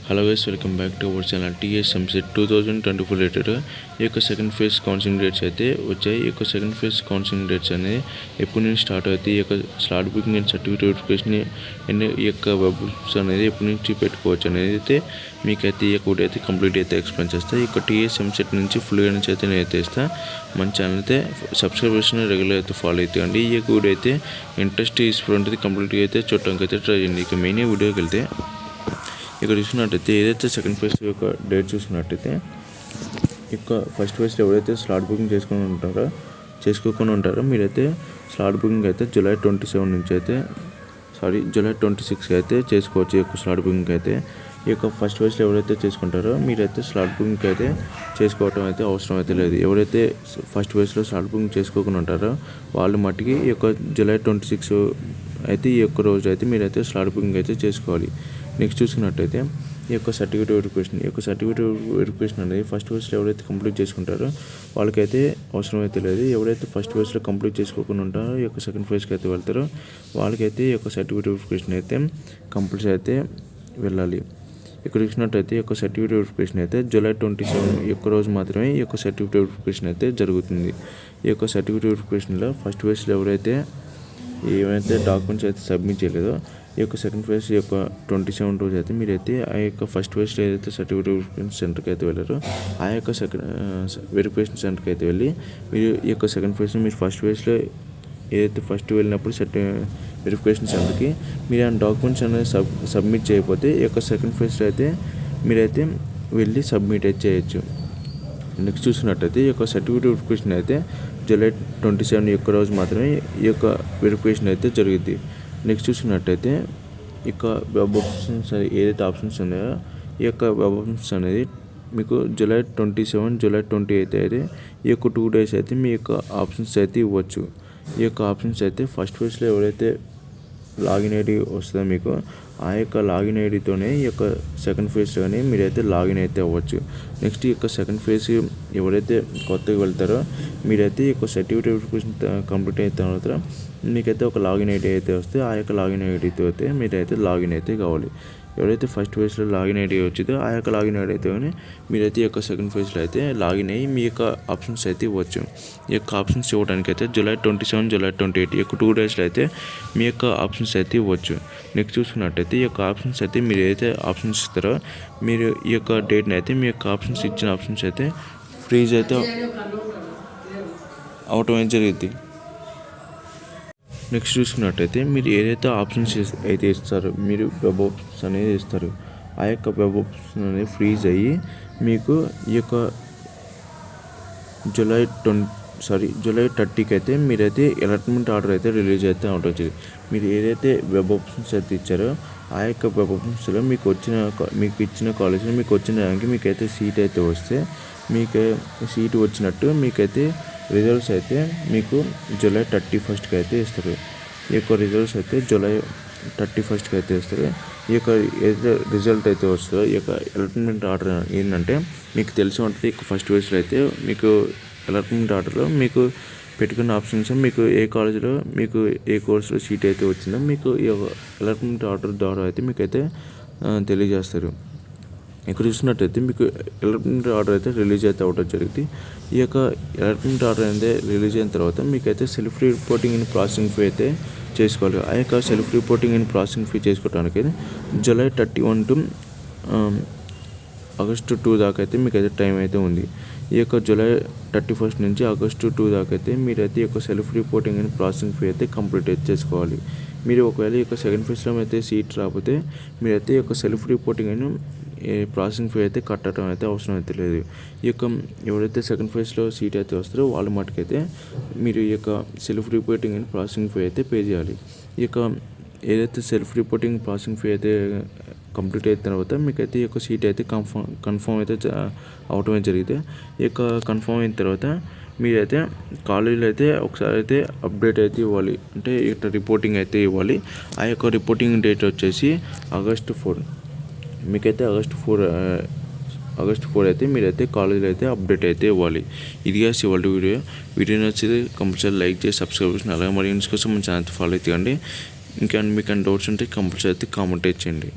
Hello guys, welcome back to our channel. Eamcet 2024 related ఈ యొక్క second phase counselling dates అయితే వచ్చాయి. ఈ యొక్క సెకండ్ ఫేజ్ కౌన్సిలింగ్ డేట్స్ అనేది ఎప్పటి నుంచి స్టార్ట్ అవుతాయి, ఈ యొక్క slot booking and certificate verification ఈ యొక్క వెబ్స్ అనేది ఎప్పటి నుంచి పెట్టుకోవచ్చు అనేది అయితే మీకైతే ఈ యొక్క వీడియో అయితే కంప్లీట్ అయితే ఎక్స్ప్లెయిన్ చేస్తాను. ఈ యొక్క Eamcet నుంచి ఫుల్గా నుంచి అయితే నేను అయితే ఇస్తాను. మన ఛానల్ అయితే సబ్స్క్రైబ్ చేసుకుని రెగ్యులర్ అయితే ఫాలో అయితే అండి. ఈ యొక్క వీడియో అయితే ఇంట్రెస్ట్ తీసుకుంటుంది కంప్లీట్గా అయితే చూడటానికి అయితే ట్రై చేయండి. ఇక మెయిన్ వీడియోకి వెళ్తే ఇక్కడ చూసినట్టయితే ఏదైతే సెకండ్ ఫేజ్ యొక్క డేట్ చూసినట్టయితే ఇక ఫస్ట్ ఫేజ్లో ఎవరైతే స్లాట్ బుకింగ్ చేసుకోకుండా ఉంటారో మీరైతే స్లాట్ బుకింగ్ అయితే జూలై 26 నుంచి అయితే జూలై 26 అయితే చేసుకోవచ్చు. ఈ యొక్క స్లాట్ బుకింగ్ అయితే ఈ యొక్క ఫస్ట్ ఫేజ్లో ఎవరైతే చేసుకుంటారో మీరైతే స్లాట్ బుకింగ్ అయితే చేసుకోవటం అయితే అవసరం అయితే లేదు. ఎవరైతే ఫస్ట్ ఫేజ్లో స్లాట్ బుకింగ్ చేసుకోకుండా ఉంటారో వాళ్ళు మట్టికి ఈ యొక్క జూలై 26 అయితే ఈ యొక్క రోజు అయితే మీరైతే స్లాట్ బుకింగ్ అయితే చేసుకోవాలి. నెక్స్ట్ చూసుకున్నట్టయితే ఈ యొక్క సర్టిఫికేట్ వెరిఫికేషన్ అనేది ఫస్ట్ ఫేజ్లో ఎవరైతే కంప్లీట్ చేసుకుంటారో వాళ్ళకైతే అవసరం అయితే లేదు. ఎవరైతే ఫస్ట్ ఫేజ్లో కంప్లీట్ చేసుకోకుండా ఉంటారో ఈ యొక్క సెకండ్ ఫేజ్కి అయితే వెళ్తారో వాళ్ళకైతే ఈ యొక్క సర్టిఫికేట్ వెరిఫికేషన్ అయితే కంపల్సరీ అయితే వెళ్ళాలి. ఇక్కడ చూసినట్టయితే ఈ యొక్క సర్టిఫికేట్ వెరిఫికేషన్ అయితే జూలై 27 ఈ యొక్క రోజు మాత్రమే ఈ యొక్క సర్టిఫికేట్ వెరిఫికేషన్ అయితే జరుగుతుంది. ఈ యొక్క సర్టిఫికేట్ వెరిఫికేషన్లో ఫస్ట్ ఫేజ్లో ఏవైతే డాక్యుమెంట్స్ అయితే సబ్మిట్ చేయలేదో ఈ యొక్క సెకండ్ ఫేజ్ ఈ యొక్క 27 రోజు అయితే మీరైతే ఆ యొక్క ఫస్ట్ ఫేజ్లో ఏదైతే సర్టిఫికేట్ వెరిఫికేషన్ సెంటర్కి అయితే వెళ్ళారో ఆ యొక్క వెరిఫికేషన్ సెంటర్కి అయితే వెళ్ళి మీరు ఈ యొక్క సెకండ్ ఫేజ్లో మీరు ఫస్ట్ ఫేజ్లో ఏదైతే ఫస్ట్ వెళ్ళినప్పుడు వెరిఫికేషన్ సెంటర్కి మీరు ఆ డాక్యుమెంట్స్ అనేది సబ్మిట్ చేయకపోతే ఈ యొక్క సెకండ్ ఫేజ్లో అయితే మీరైతే వెళ్ళి సబ్మిట్ అయితే చేయొచ్చు. నెక్స్ట్ చూసినట్టయితే ఈ యొక్క సర్టిఫికేట్ వెరిఫికేషన్ అయితే జూలై 27 యొక్క రోజు మాత్రమే ఈ యొక్క వెరిఫికేషన్ అయితే జరుగుద్ది. నెక్స్ట్ చూసినట్టయితే ఇక వెబ్ ఆప్షన్స్ ఏదైతే ఆప్షన్స్ ఉన్నాయో ఈ యొక్క వెబ్ ఆప్షన్స్ అనేది మీకు జూలై 27 జూలై 28 అయితే ఈ యొక్క 2 days అయితే మీ యొక్క ఆప్షన్స్ అయితే ఇవ్వచ్చు. ఈ యొక్క ఆప్షన్స్ అయితే ఫస్ట్ ఫేజ్లో ఎవరైతే లాగిన్ ఐడి వస్తుందో మీకు ఆ యొక్క లాగిన్ ఐడితోనే ఈ యొక్క సెకండ్ ఫేజ్లో కానీ మీరైతే లాగిన్ అయితే అవ్వచ్చు. నెక్స్ట్ ఈ యొక్క సెకండ్ ఫేజ్ ఎవరైతే కొత్తగా వెళ్తారో మీరైతే ఈ యొక్క సర్టిఫికేట్ వెరిఫికేషన్ కంప్లీట్ అయిన తర్వాత మీకైతే ఒక లాగిన్ ఐడి అయితే వస్తే ఆ యొక్క లాగిన్ ఐడితో అయితే మీరైతే లాగిన్ అయితే కావాలి. ఎవరైతే ఫస్ట్ ఫేజ్లో లాగిన్ ఐడి వచ్చిందో ఆ యొక్క లాగిన్ ఐడి అయితే కానీ మీరైతే ఈ యొక్క సెకండ్ ఫేజ్లో అయితే లాగిన్ అయ్యి మీ యొక్క ఆప్షన్స్ అయితే ఇవ్వచ్చు. ఈ యొక్క ఆప్షన్స్ ఇవ్వడానికి అయితే జూలై 27 జూలై 28 ఈ యొక్క 2 daysలో అయితే మీ యొక్క ఆప్షన్స్ అయితే ఇవ్వచ్చు. నెక్స్ట్ చూసుకున్నట్టయితే ఈ యొక్క ఆప్షన్స్ అయితే మీరు ఏదైతే ఆప్షన్స్ ఇస్తారో మీరు ఈ యొక్క డేట్ని అయితే మీ యొక్క ఆప్షన్స్ ఇచ్చిన ఆప్షన్స్ అయితే ఫ్రీజ్ అయితే అవటం అయితే జరిగింది. నెక్స్ట్ చూసుకున్నట్టయితే మీరు ఏదైతే ఆప్షన్స్ అయితే ఇస్తారో మీరు వెబ్ ఆప్షన్స్ అనేది ఇస్తారు ఆ యొక్క వెబ్ ఆప్షన్ అనేది ఫ్రీజ్ అయ్యి మీకు ఈ యొక్క జూలై 30కి అయితే మీరైతే అలాట్మెంట్ ఆర్డర్ అయితే రిలీజ్ అయితే ఉంటుంది. మీరు ఏదైతే వెబ్ ఆప్షన్స్ అయితే ఇచ్చారో ఆ యొక్క వెబ్ ఆప్షన్స్లో మీకు ఇచ్చిన కాలేజీలో మీకు వచ్చిన ర్యాంక్కి మీకైతే సీట్ అయితే వస్తే మీకు సీట్ వచ్చినట్టు మీకైతే రిజల్ట్స్ అయితే మీకు జూలై 31కి అయితే ఇస్తారు. ఈ యొక్క రిజల్ట్స్ అయితే జూలై 31కి అయితే ఇస్తారు. ఈ యొక్క ఏదైతే రిజల్ట్ అయితే వస్తుందో ఈ యొక్క అలాట్మెంట్ ఆర్డర్ ఏంటంటే మీకు తెలిసి ఉంటుంది. ఈ యొక్క ఫస్ట్ ఫేజ్లో అయితే మీకు అలాట్మెంట్ ఆర్డర్లో మీకు పెట్టుకున్న ఆప్షన్స్ మీకు ఏ కాలేజీలో మీకు ఏ కోర్సులో సీట్ అయితే వచ్చిందో మీకు ఈ యొక్క అలాట్మెంట్ ఆర్డర్ ద్వారా అయితే మీకైతే తెలియజేస్తారు. ఇక్కడ చూసినట్టయితే మీకు అలాట్మెంట్ ఆర్డర్ అయితే రిలీజ్ అయితే అవ్వడం జరిగింది. ఈ యొక్క అలాట్మెంట్ ఆర్డర్ అయితే రిలీజ్ అయిన తర్వాత మీకైతే self reporting and processing fee అయితే చేసుకోవాలి. ఆ యొక్క self reporting and processing fee చేసుకోవడానికి జూలై 31 టు ఆగస్టు 2 దాకా అయితే మీకైతే టైం అయితే ఉంది. ఈ యొక్క జూలై 31 నుంచి ఆగస్టు 2 దాకా అయితే మీరైతే ఈ యొక్క self reporting and processing fee అయితే కంప్లీట్ అయితే చేసుకోవాలి. మీరు ఒకవేళ ఈ యొక్క సెకండ్ ఫేజ్లో అయితే సీట్ రాకపోతే మీరైతే ఈ యొక్క self reporting and processing fee అయితే కట్టడం అయితే అవసరం అయితే లేదు. ఈ యొక్క ఎవరైతే సెకండ్ ఫేజ్లో సీట్ అయితే వస్తారో వాళ్ళ మటుకైతే మీరు ఈ యొక్క self reporting and processing fee అయితే పే చేయాలి. ఈ యొక్క ఏదైతే సెల్ఫ్ రిపోర్టింగ్ ప్రాసెసింగ్ ఫీ అయితే కంప్లీట్ అయిన తర్వాత మీకైతే ఈ యొక్క సీట్ అయితే కన్ఫర్మ్ అయితే అవటమే జరిగితే ఈ యొక్క కన్ఫర్మ్ అయిన తర్వాత మీరైతే కాలేజీలో అయితే ఒకసారి అయితే అప్డేట్ అయితే ఇవ్వాలి, అంటే ఇట్లా రిపోర్టింగ్ అయితే ఇవ్వాలి. ఆ యొక్క రిపోర్టింగ్ డేట్ వచ్చేసి ఆగస్టు 4. మీకైతే ఆగస్ట్ 4 అయితే మీరైతే కాలేజీలో అయితే అప్డేట్ అయితే ఇవ్వాలి. ఇదిగా ఇవాళ వీడియో నచ్చితే కంపల్సరీ లైక్ చేసి సబ్స్క్రైబ్ చేసి అలాగే మరి న్యూస్ కోసం మన ఛానల్ ఫాలో అయితే అండి. ఇంకా మీకు డౌట్స్ ఉంటే కంపల్సరీ అయితే కామెంట్ చేయండి.